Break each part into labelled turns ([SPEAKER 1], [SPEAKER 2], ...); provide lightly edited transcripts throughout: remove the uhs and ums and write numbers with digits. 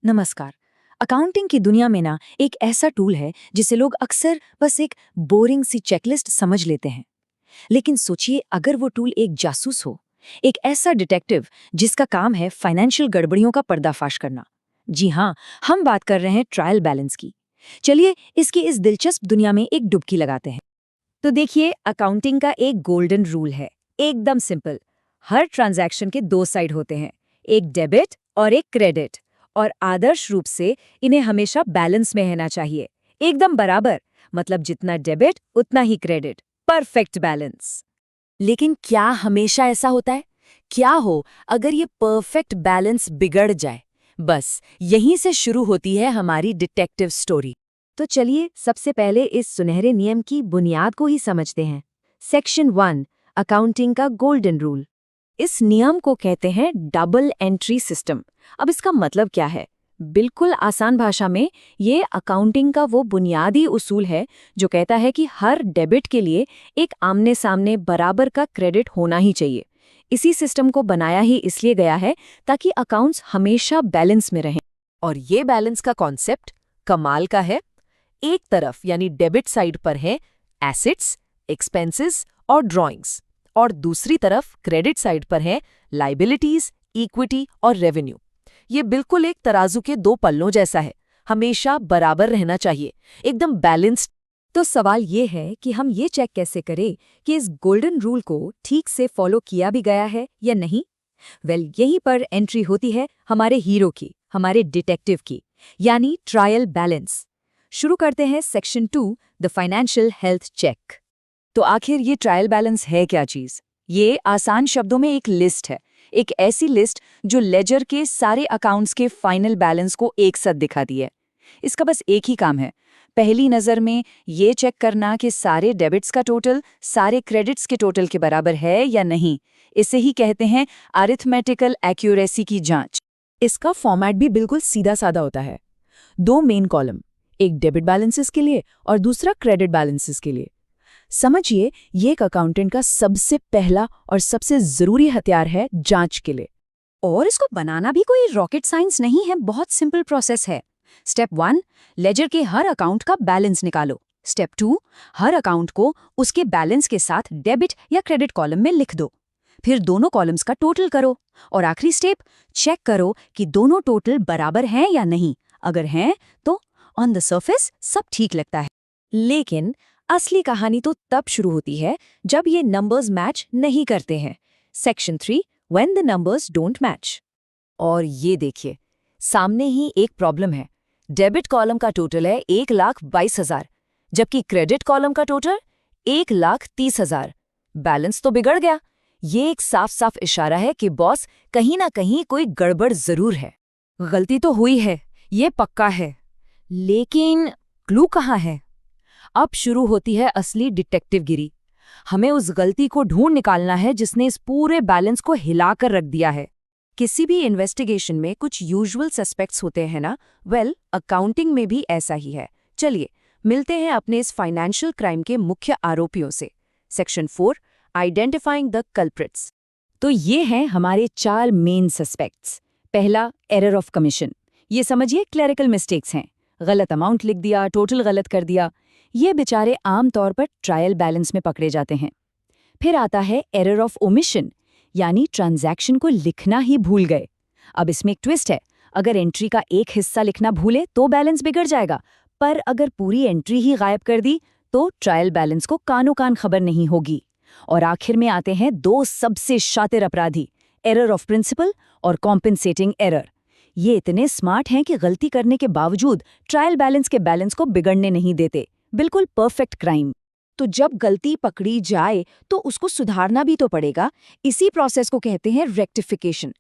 [SPEAKER 1] नमस्कार। अकाउंटिंग की दुनिया में ना एक ऐसा टूल है जिसे लोग अक्सर बस एक बोरिंग सी चेकलिस्ट समझ लेते हैं। लेकिन सोचिए, अगर वो टूल एक जासूस हो, एक ऐसा डिटेक्टिव जिसका काम है फाइनेंशियल गड़बड़ियों का पर्दाफाश करना। जी हाँ, हम बात कर रहे हैं ट्रायल बैलेंस की। चलिए इसकी इस दिलचस्प दुनिया में एक डुबकी लगाते हैं। तो देखिए, अकाउंटिंग का एक गोल्डन रूल है, एकदम सिंपल। हर ट्रांजैक्शन के दो साइड होते हैं, एक डेबिट और एक क्रेडिट। और आदर्श रूप से इन्हें हमेशा बैलेंस में रहना चाहिए, एकदम बराबर। मतलब जितना डेबिट उतना ही क्रेडिट, परफेक्ट बैलेंस।
[SPEAKER 2] लेकिन क्या हमेशा ऐसा होता है? क्या हो अगर ये परफेक्ट बैलेंस बिगड़ जाए? बस यहीं से शुरू होती है हमारी डिटेक्टिव स्टोरी।
[SPEAKER 1] तो चलिए सबसे पहले इस सुनहरे नियम की बुनियाद को ही समझते हैं। सेक्शन 1, अकाउंटिंग का गोल्डन रूल। इस नियम को कहते हैं डबल एंट्री सिस्टम। अब इसका मतलब क्या है? बिल्कुल आसान भाषा में ये अकाउंटिंग का वो बुनियादी उसूल है जो कहता है कि हर डेबिट के लिए एक आमने सामने बराबर का क्रेडिट होना ही चाहिए। इसी सिस्टम को बनाया ही इसलिए गया है ताकि अकाउंट्स हमेशा बैलेंस में रहें।
[SPEAKER 2] और ये बैलेंस का कॉन्सेप्ट कमाल का है। एक तरफ यानी डेबिट साइड पर है एसेट्स, एक्सपेंसेस और ड्रॉइंग्स, और दूसरी तरफ क्रेडिट साइड पर है लाइबिलिटीज, इक्विटी और रेवेन्यू। ये बिल्कुल एक तराजू के दो पल्लों जैसा है, हमेशा बराबर रहना चाहिए, एकदम बैलेंस्ड।
[SPEAKER 1] तो सवाल ये है कि हम ये चेक कैसे करें कि इस गोल्डन रूल को ठीक से फॉलो किया भी गया है या नहीं? यहीं पर एंट्री होती है हमारे हीरो की, हमारे डिटेक्टिव की, यानी ट्रायल बैलेंस। शुरू करते हैं section 2, the financial health check. तो आखिर ये ट्रायल बैलेंस है क्या चीज? ये आसान शब्दों में एक लिस्ट है, एक ऐसी लिस्ट जो लेजर के सारे अकाउंट्स के फाइनल बैलेंस को एक साथ दिखाती है। इसका बस एक ही काम है, पहली नज़र में ये चेक करना कि सारे डेबिट्स का टोटल सारे क्रेडिट्स के टोटल के बराबर है या नहीं। इसे ही कहते हैं अरिथमेटिकल एक्यूरेसी की जांच।
[SPEAKER 2] इसका फॉर्मेट भी बिल्कुल सीधा साधा होता है। दो मेन कॉलम, एक डेबिट बैलेंसेस के लिए और दूसरा क्रेडिट बैलेंसेस के लिए। समझिए, ये एक अकाउंटेंट का सबसे पहला और सबसे जरूरी हथियार है जांच के लिए।
[SPEAKER 1] और इसको बनाना भी कोई रॉकेट साइंस नहीं है, बहुत सिंपल प्रोसेस है। स्टेप 1, लेजर के हर अकाउंट का बैलेंस निकालो। स्टेप 2, हर अकाउंट को उसके बैलेंस के साथ डेबिट या क्रेडिट कॉलम में लिख दो। फिर दोनों कॉलम्स का टोटल करो। और आखिरी स्टेप, चेक करो कि दोनों टोटल बराबर हैं या नहीं। अगर हैं तो ऑन द सरफेस सब ठीक लगता है। लेकिन असली कहानी तो तब शुरू होती है जब ये नंबर्स मैच नहीं करते हैं। Section 3, when the numbers don't match.
[SPEAKER 2] और ये देखिए, सामने ही एक प्रॉब्लम है। डेबिट कॉलम का टोटल है 1,22,000, जबकि क्रेडिट कॉलम का टोटल 1,30,000। बैलेंस तो बिगड़ गया। ये एक साफ साफ इशारा है कि बॉस, कहीं ना कहीं कोई गड़बड़ जरूर है।
[SPEAKER 1] गलती तो हुई है, ये पक्का है। लेकिन क्लू कहाँ है? अब शुरू होती है असली डिटेक्टिव गिरी। हमें उस गलती को ढूंढ निकालना है जिसने इस पूरे बैलेंस को हिलाकर रख दिया है। किसी भी इन्वेस्टिगेशन में कुछ यूजुअल सस्पेक्ट्स होते हैं ना, अकाउंटिंग में भी ऐसा ही है। चलिए मिलते हैं अपने इस फाइनेंशियल क्राइम के मुख्य आरोपियों से। Section 4, identifying the culprits. तो ये हैं हमारे 4 मेन सस्पेक्ट्स। पहला, एरर ऑफ कमीशन। ये समझिए क्लरिकल मिस्टेक्स हैं, गलत अमाउंट लिख दिया, टोटल गलत कर दिया। ये बेचारे आमतौर पर ट्रायल बैलेंस में पकड़े जाते हैं। फिर आता है एरर ऑफ ओमिशन, यानी ट्रांजैक्शन को लिखना ही भूल गए। अब इसमें एक ट्विस्ट है, अगर एंट्री का एक हिस्सा लिखना भूले तो बैलेंस बिगड़ जाएगा, पर अगर पूरी एंट्री ही गायब कर दी तो ट्रायल बैलेंस को कानो कान खबर नहीं होगी। और आखिर में आते हैं 2 सबसे शातिर अपराधी, एरर ऑफ प्रिंसिपल और कॉम्पेंसेटिंग एरर। ये इतने स्मार्ट हैं कि गलती करने के बावजूद ट्रायल बैलेंस के बैलेंस को बिगड़ने नहीं देते। बिल्कुल परफेक्ट क्राइम। तो जब गलती पकड़ी जाए तो उसको सुधारना भी तो पड़ेगा। इसी प्रोसेस को कहते हैं रेक्टिफिकेशन।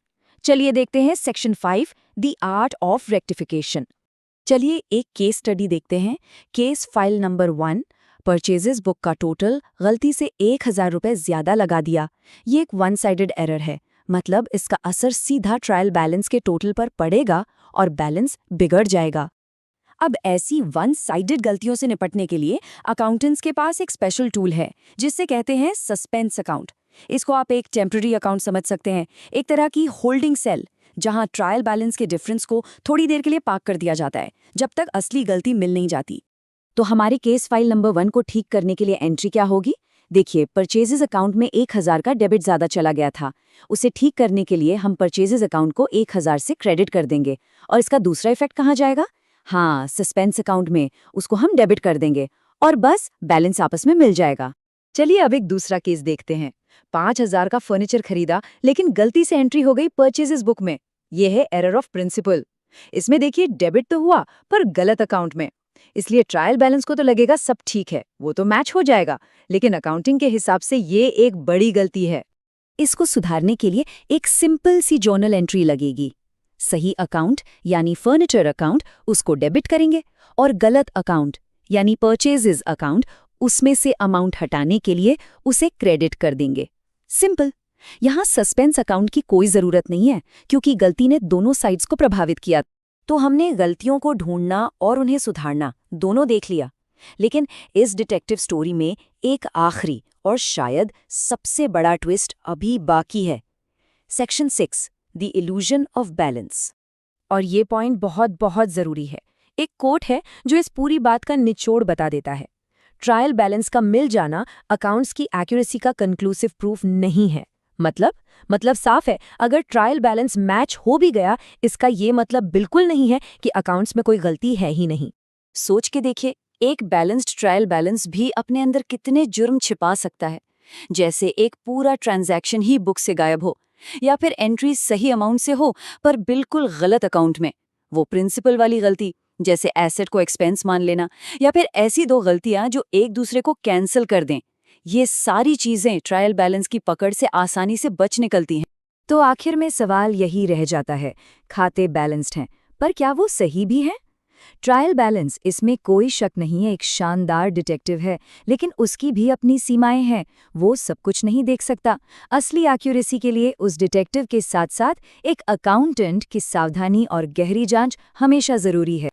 [SPEAKER 1] चलिए देखते हैं section 5, the art of rectification. चलिए एक केस स्टडी देखते हैं। Case file number 1, purchases book का टोटल गलती से 1,000 रुपये ज्यादा लगा दिया। ये एक वन साइडेड एरर है, मतलब इसका असर सीधा ट्रायल बैलेंस के टोटल पर पड़ेगा और बैलेंस बिगड़ जाएगा। अब ऐसी वन साइडेड गलतियों से निपटने के लिए अकाउंटेंट्स के पास एक स्पेशल टूल है जिससे कहते हैं सस्पेंस अकाउंट। इसको आप एक टेम्पररी अकाउंट समझ सकते हैं, एक तरह की होल्डिंग सेल
[SPEAKER 3] जहां ट्रायल बैलेंस के डिफरेंस को थोड़ी देर के लिए पार्क कर दिया जाता है, जब तक असली गलती मिल नहीं जाती। तो हमारे केस फाइल नंबर 1 को ठीक करने के लिए एंट्री क्या होगी? देखिए, परचेजेस अकाउंट में 1000 का डेबिट ज़्यादा चला गया था। उसे ठीक करने के लिए हम परचेजेस अकाउंट को 1000 से क्रेडिट कर देंगे। और इसका दूसरा इफेक्ट कहाँ जाएगा? हाँ, सस्पेंस अकाउंट में उसको हम डेबिट कर देंगे और बस बैलेंस आपस में मिल जाएगा।
[SPEAKER 2] चलिए अब एक दूसरा केस देखते हैं। 5000 का फर्नीचर खरीदा, लेकिन गलती से एंट्री हो गई परचेजेस बुक में। यह है एरर ऑफ प्रिंसिपल। इसमें देखिए, डेबिट तो हुआ पर गलत अकाउंट में। इसलिए ट्रायल बैलेंस को तो लगेगा सब ठीक है, वो तो मैच हो जाएगा, लेकिन अकाउंटिंग के हिसाब से ये एक बड़ी गलती है।
[SPEAKER 3] इसको सुधारने के लिए एक सिंपल सी जर्नल एंट्री लगेगी। सही अकाउंट यानी फर्नीचर अकाउंट, उसको डेबिट करेंगे और गलत अकाउंट यानी परचेजेस अकाउंट, उसमें से अमाउंट हटाने के लिए उसे क्रेडिट कर देंगे। सिंपल। यहाँ सस्पेंस अकाउंट की कोई जरूरत नहीं है, क्योंकि गलती ने दोनों साइड्स को प्रभावित किया। तो हमने गलतियों को ढूंढना और उन्हें सुधारना दोनों देख लिया। लेकिन इस डिटेक्टिव स्टोरी में एक आखिरी और शायद सबसे बड़ा ट्विस्ट अभी बाकी है। Section 6, the illusion of balance.
[SPEAKER 1] और ये पॉइंट बहुत बहुत जरूरी है। एक कोट है जो इस पूरी बात का निचोड़ बता देता है। ट्रायल बैलेंस का मिल जाना अकाउंट्स की एक्यूरेसी का कंक्लूसिव प्रूफ नहीं है। मतलब साफ है, अगर ट्रायल बैलेंस मैच हो भी गया, इसका ये मतलब बिल्कुल नहीं है कि अकाउंट्स में कोई गलती है ही नहीं।
[SPEAKER 3] सोच के देखिए, एक बैलेंस्ड ट्रायल बैलेंस भी अपने अंदर कितने जुर्म छिपा सकता है। जैसे एक पूरा ट्रांजैक्शन ही बुक से गायब हो, या फिर एंट्री सही अमाउंट से हो पर बिल्कुल गलत अकाउंट में। वो प्रिंसिपल वाली गलती, जैसे एसेट को एक्सपेंस मान लेना, या फिर ऐसी 2 गलतियां जो एक दूसरे को कैंसिल कर दें। ये सारी चीजें ट्रायल बैलेंस की पकड़ से आसानी से बच निकलती हैं।
[SPEAKER 1] तो आखिर में सवाल यही रह जाता है, खाते बैलेंस्ड हैं, पर क्या वो सही भी हैं? ट्रायल बैलेंस, इसमें कोई शक नहीं है, एक शानदार डिटेक्टिव है, लेकिन उसकी भी अपनी सीमाएं हैं। वो सब कुछ नहीं देख सकता। असली एक्यूरेसी के लिए उस डिटेक्टिव के साथ साथ एक अकाउंटेंट की सावधानी और गहरी जांच हमेशा जरूरी है।